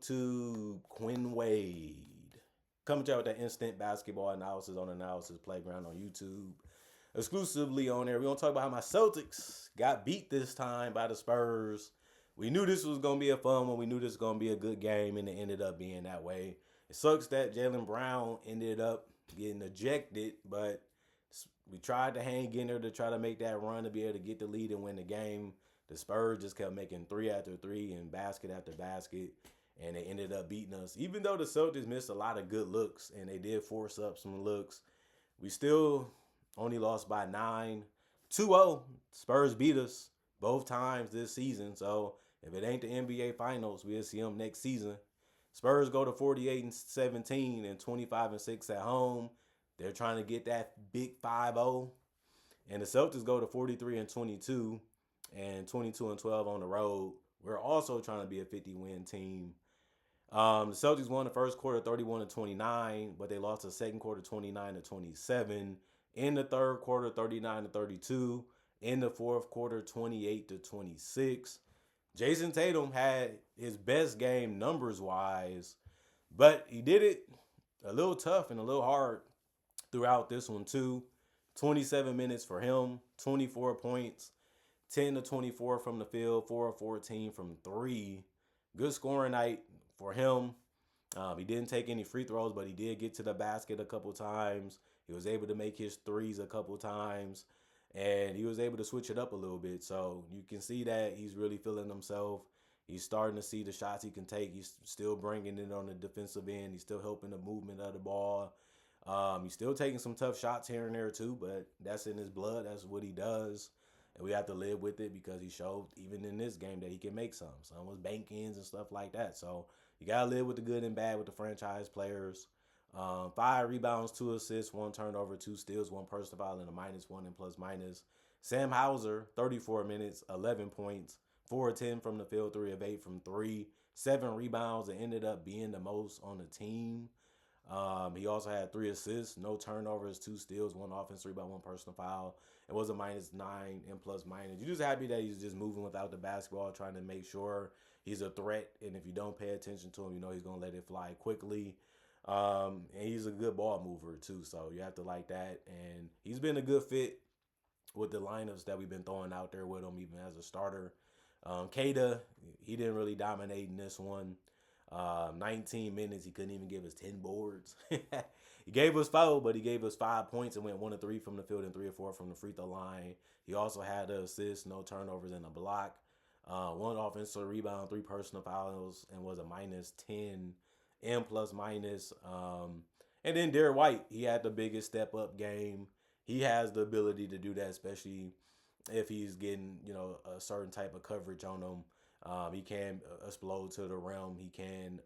YouTube, Quinn Wade. Coming to you with that instant basketball analysis on Analysis Playground on YouTube. Exclusively on there. We're going to talk about how my Celtics got beat this time by the Spurs. We knew this was going to be a fun one. We knew this was going to be a good game, and it ended up being that way. It sucks that Jaylen Brown ended up getting ejected, but we tried to hang in there to try to make that run to be able to get the lead and win the game. The Spurs just kept making three after three and basket after basket, and they ended up beating us. Even though the Celtics missed a lot of good looks and they did force up some looks, we still only lost by 9. 2-0. Spurs beat us both times this season. So if it ain't the NBA Finals, we'll see them next season. Spurs go to 48-17 and 25-6 at home. They're trying to get that big 5-0. And the Celtics go to 43-22 and 22-12 on the road. We're also trying to be a 50-win team. The Celtics won the first quarter 31-29, but they lost the second quarter 29-27. In the third quarter 39-32. In the fourth quarter 28-26. Jason Tatum had his best game numbers wise, but he did it a little tough and a little hard throughout this one too. 27 minutes for him, 24 points, 10-24 from the field, 4-14 from 3. Good scoring night for him. He didn't take any free throws, but he did get to the basket a couple times. He was able to make his threes a couple times, and he was able to switch it up a little bit. So you can see that he's really feeling himself. He's starting to see the shots he can take. He's still bringing it on the defensive end. He's still helping the movement of the ball. He's still taking some tough shots here and there too, but that's in his blood. That's what he does. And we have to live with it because he showed even in this game that he can make some. Some was bank ends and stuff like that. So you got to live with the good and bad with the franchise players. 5 rebounds, 2 assists, 1 turnover, 2 steals, 1 personal foul, and a -1 and plus-minus. Sam Hauser, 34 minutes, 11 points, 4 of 10 from the field, 3 of 8 from 3, 7 rebounds, and ended up being the most on the team. He also had 3 assists, no turnovers, 2 steals, 1 offensive rebound, 1 personal foul. It was a -9 and plus-minus. You're just happy that he's just moving without the basketball, trying to make sure he's a threat. And if you don't pay attention to him, you know he's going to let it fly quickly. And he's a good ball mover too, so you have to like that. And he's been a good fit with the lineups that we've been throwing out there with him, even as a starter. Kada, he didn't really dominate in this one. 19 minutes, he couldn't even give us 10 boards. He gave us 4, but he gave us 5 points and went 1 of 3 from the field and 3 of 4 from the free throw line. He also had an assist, no turnovers, and a block. 1 offensive rebound, 3 personal fouls, and was a -10 and plus-minus. And then Derek White, he had the biggest step-up game. He has the ability to do that, especially if he's getting, a certain type of coverage on him. He can explode to the rim. He can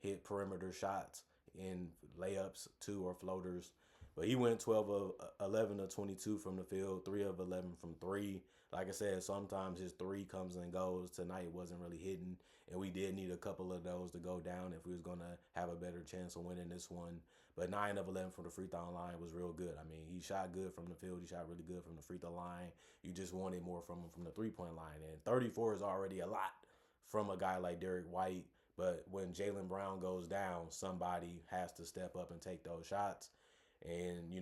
hit perimeter shots in layups too or floaters. But he went 12 of 11 of 22 from the field, 3 of 11 from 3. Like I said, sometimes his 3 comes and goes. Tonight wasn't really hitting, and we did need a couple of those to go down if we was going to have a better chance of winning this one. But 9 of 11 from the free throw line was real good. I mean, he shot good from the field. He shot really good from the free throw line. You just wanted more from him from the three-point line. And 34 is already a lot from a guy like Derek White. But when Jaylen Brown goes down, somebody has to step up and take those shots. And,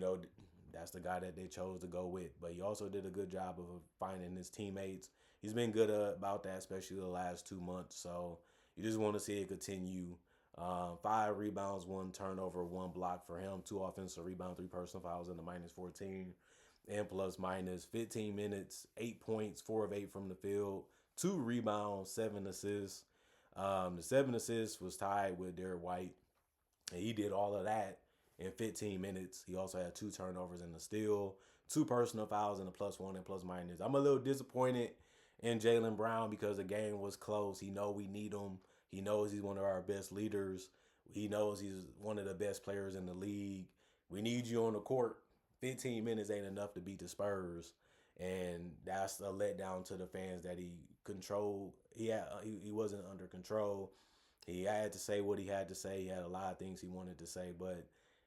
that's the guy that they chose to go with. But he also did a good job of finding his teammates. He's been good about that, especially the last 2 months. So you just want to see it continue. 5 rebounds, 1 turnover, 1 block for him, 2 offensive rebounds, 3 personal fouls, and a -14 and plus-minus. 15 minutes, 8 points, 4 of 8 from the field, 2 rebounds, 7 assists. The 7 assists was tied with Derek White, and he did all of that in 15 minutes. He also had 2 turnovers and a steal, 2 personal fouls, and a +1 and plus-minus. I'm a little disappointed in Jaylen Brown because the game was close. He know we need him. He knows he's one of our best leaders. He knows he's one of the best players in the league. We need you on the court. 15 minutes ain't enough to beat the Spurs. And that's a letdown to the fans that he controlled. He wasn't under control. He had to say what he had to say. He had a lot of things he wanted to say, but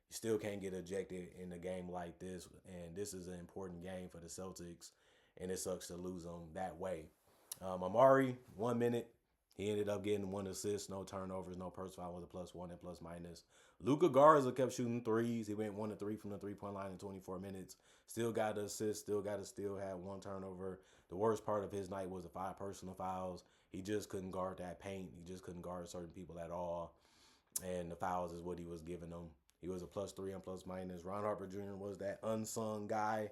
you still can't get ejected in a game like this. And this is an important game for the Celtics, and it sucks to lose them that way. Amari, 1 minute, He ended up getting 1 assist, no turnovers, no personal foul, was a +1 and plus minus. Luka Garza kept shooting threes. He went 1 of 3 from the 3-point line in 24 minutes. Still got the assist, still got a steal, had 1 turnover. The worst part of his night was the 5 personal fouls. He just couldn't guard that paint. He just couldn't guard certain people at all. And the fouls is what he was giving them. He was a +3 and plus minus. Ron Harper Jr. was that unsung guy.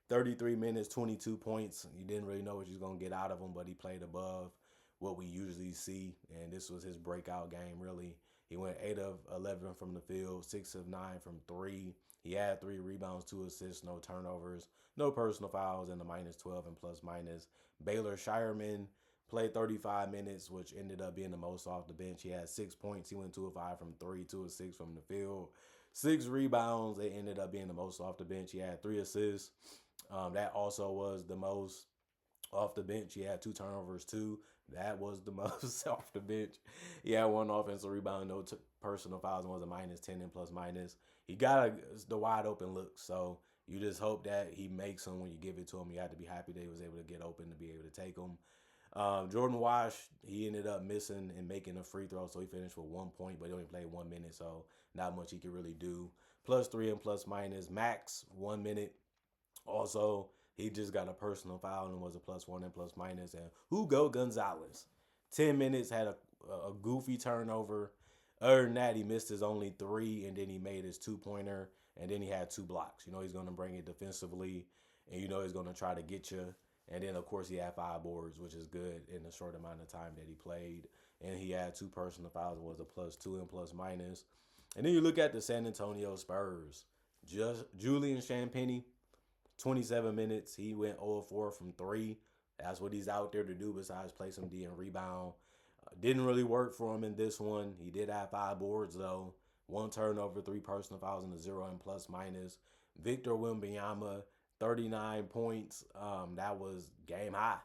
33 minutes, 22 points. You didn't really know what you was going to get out of him, but he played above what we usually see. And this was his breakout game, really. He went 8 of 11 from the field, 6 of 9 from 3. He had 3 rebounds, 2 assists, no turnovers, no personal fouls, and a -12 and plus minus. Baylor Shireman played 35 minutes, which ended up being the most off the bench. He had 6 points. He went 2 of 5 from 3, 2 of 6 from the field, 6 rebounds. It ended up being the most off the bench. He had 3 assists. That also was the most off the bench. He had 2 turnovers too. That was the most off the bench. He had 1 offensive rebound, no personal fouls, and was a -10 and plus minus. He got the wide open look, so you just hope that he makes them when you give it to him. You have to be happy that he was able to get open to be able to take them. Jordan Wash, he ended up missing and making a free throw, so he finished with 1 point, but he only played 1 minute, so not much he could really do. +3 and plus minus. Max, 1 minute. Also, he just got a personal foul and was a +1 and plus minus. And Hugo Gonzalez, 10 minutes, had a goofy turnover. Other than that, he missed his only 3, and then he made his 2-pointer, and then he had 2 blocks. You know he's going to bring it defensively, and you know he's going to try to get you. And then, of course, he had 5 boards, which is good in the short amount of time that he played. And he had 2 personal fouls and was a +2 and plus minus. And then you look at the San Antonio Spurs. Just Julian Champagnie, 27 minutes. He went 0-4 from 3. That's what he's out there to do besides play some D and rebound. Didn't really work for him in this one. He did have 5 boards, though. 1 turnover, 3 personal fouls, and a 0 and plus minus. Victor Wembanyama, 39 points. That was game high.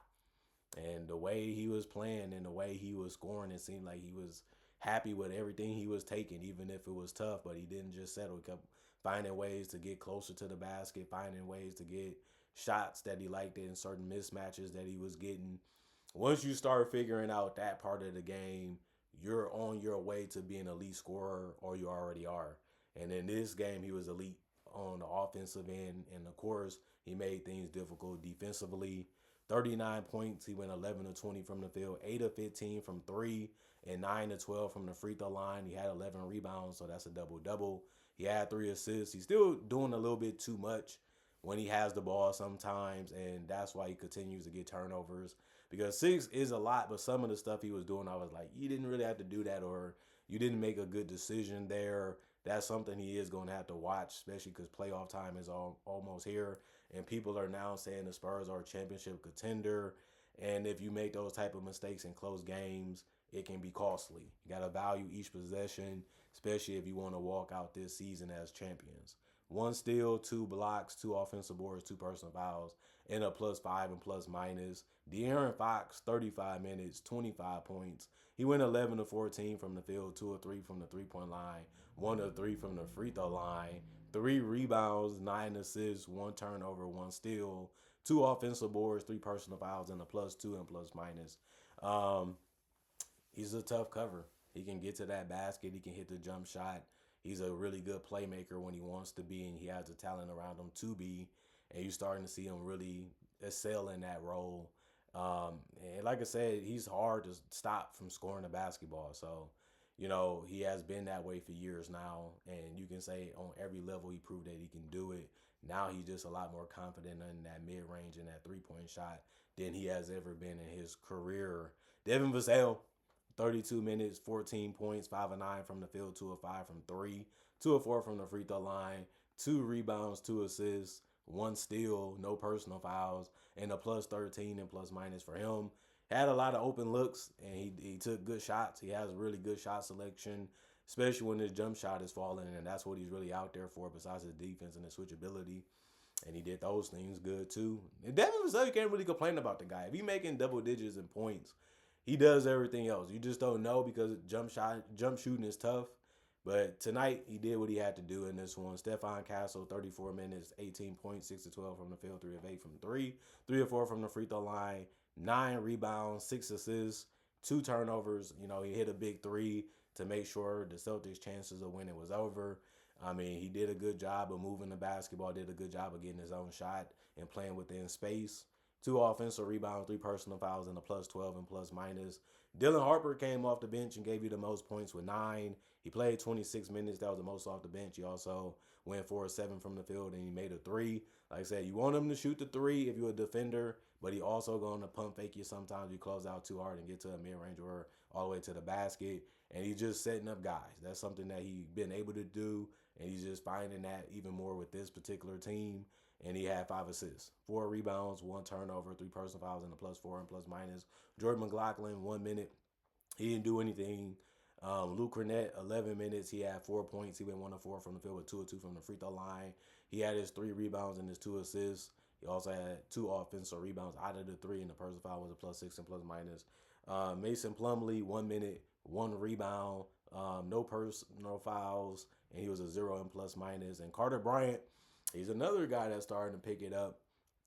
And the way he was playing and the way he was scoring, it seemed like he was happy with everything he was taking, even if it was tough. But he didn't just settle. He kept finding ways to get closer to the basket, finding ways to get shots that he liked in certain mismatches that he was getting. Once you start figuring out that part of the game, you're on your way to being an elite scorer, or you already are. And in this game, he was elite on the offensive end. And of course, he made things difficult defensively. 39 points. He went 11 of 20 from the field, 8 of 15 from 3, and 9 of 12 from the free throw line. He had 11 rebounds, so that's a double-double. He had 3 assists. He's still doing a little bit too much when he has the ball sometimes, and that's why he continues to get turnovers. Because 6 is a lot, but some of the stuff he was doing, I was like, you didn't really have to do that, or you didn't make a good decision there. That's something he is going to have to watch, especially because playoff time is almost here, and people are now saying the Spurs are a championship contender, and if you make those type of mistakes in close games, it can be costly. You got to value each possession, especially if you want to walk out this season as champions. 1 steal, 2 blocks, 2 offensive boards, 2 personal fouls, and a +5 and plus minus. De'Aaron Fox, 35 minutes, 25 points. He went 11 of 14 from the field, 2 of 3 from the 3-point line, 1 of 3 from the free throw line, 3 rebounds, 9 assists, 1 turnover, 1 steal, 2 offensive boards, 3 personal fouls, and a +2 and plus minus. He's a tough cover. He can get to that basket. He can hit the jump shot. He's a really good playmaker when he wants to be, and he has the talent around him to be. And you're starting to see him really excel in that role. And like I said, he's hard to stop from scoring the basketball. So, you know, he has been that way for years now. And you can say on every level he proved that he can do it. Now he's just a lot more confident in that mid-range and that 3-point shot than he has ever been in his career. Devin Vassell, 32 minutes, 14 points, 5 of 9 from the field, 2 of 5 from 3, 2 of 4 from the free throw line, 2 rebounds, 2 assists, 1 steal, no personal fouls, and a +13 and plus minus for him. Had a lot of open looks, and he took good shots. He has really good shot selection, especially when his jump shot is falling, and that's what he's really out there for besides his defense and his switchability. And he did those things good, too. And Devin Vassell, you can't really complain about the guy. If he's making double digits in points, he does everything else. You just don't know because jump shooting is tough. But tonight, he did what he had to do in this one. Stephon Castle, 34 minutes, 18 points, 6 of 12 from the field, 3 of 8 from 3, 3 of 4 from the free throw line, 9 rebounds, 6 assists, 2 turnovers. You know, he hit a big three to make sure the Celtics' chances of winning was over. I mean, he did a good job of moving the basketball, did a good job of getting his own shot and playing within space. 2 offensive rebounds, 3 personal fouls, and a plus 12 and plus minus. Dylan Harper came off the bench and gave you the most points with 9. He played 26 minutes. That was the most off the bench. He also went 4-7 from the field, and he made a 3. Like I said, you want him to shoot the 3 if you're a defender, but he also going to pump fake you sometimes. You close out too hard and get to a mid-range or all the way to the basket, and he's just setting up guys. That's something that he's been able to do, and he's just finding that even more with this particular team. And he had 5 assists, 4 rebounds, 1 turnover, 3 personal fouls, and a plus 4 and plus minus. Jordan McLaughlin, 1 minute. He didn't do anything. Luke Cornett, 11 minutes. He had 4 points. He went 1 of 4 from the field with 2 of 2 from the free throw line. He had his 3 rebounds and his 2 assists. He also had 2 offensive rebounds out of the 3, and the personal foul was a plus 6 and plus minus. Mason Plumlee, 1 minute, 1 rebound, no personal fouls, and he was a 0 and plus minus. And Carter Bryant, he's another guy that's starting to pick it up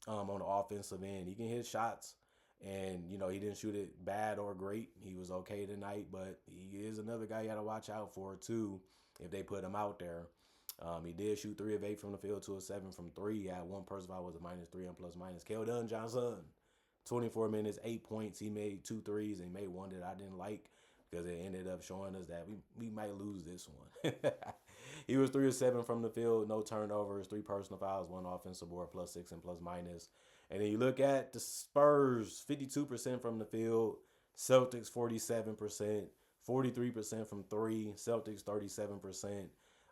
on the offensive end. He can hit shots, and, you know, he didn't shoot it bad or great. He was okay tonight, but he is another guy you got to watch out for, too, if they put him out there. He did shoot 3 of 8 from the field, 2 of 7 from 3. He had 1 personal foul, was a minus 3 and plus minus. Keldon Johnson, 24 minutes, 8 points. He made 2 threes, and he made 1 that I didn't like because it ended up showing us that we might lose this one. He was 3 of 7 from the field, no turnovers, 3 personal fouls, 1 offensive board, plus 6 and plus minus. And then you look at the Spurs, 52% from the field, Celtics 47%, 43% from 3, Celtics 37%.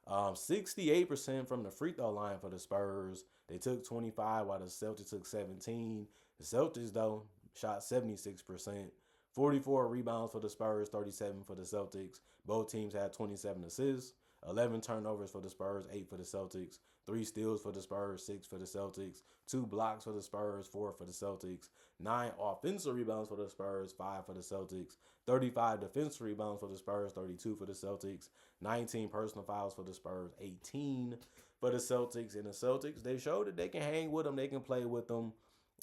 68% from the free throw line for the Spurs. They took 25 while the Celtics took 17. The Celtics, though, shot 76%. 44 rebounds for the Spurs, 37 for the Celtics. Both teams had 27 assists. 11 turnovers for the Spurs, 8 for the Celtics. 3 steals for the Spurs, 6 for the Celtics. 2 blocks for the Spurs, 4 for the Celtics. 9 offensive rebounds for the Spurs, 5 for the Celtics. 35 defensive rebounds for the Spurs, 32 for the Celtics. 19 personal fouls for the Spurs, 18 for the Celtics. And the Celtics, they showed that they can hang with them, they can play with them,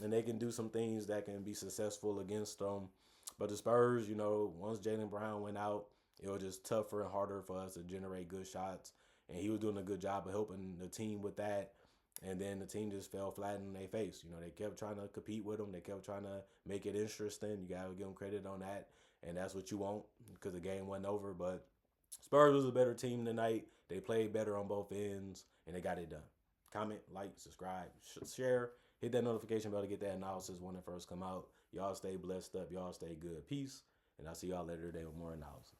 and they can do some things that can be successful against them. But the Spurs, you know, once Jaylen Brown went out, it was just tougher and harder for us to generate good shots. And he was doing a good job of helping the team with that. And then the team just fell flat in their face. You know, they kept trying to compete with them. They kept trying to make it interesting. You got to give them credit on that. And that's what you want because the game wasn't over. But Spurs was a better team tonight. They played better on both ends, and they got it done. Comment, like, subscribe, share. Hit that notification bell to get that analysis when it first come out. Y'all stay blessed up. Y'all stay good. Peace. And I'll see y'all later today with more analysis.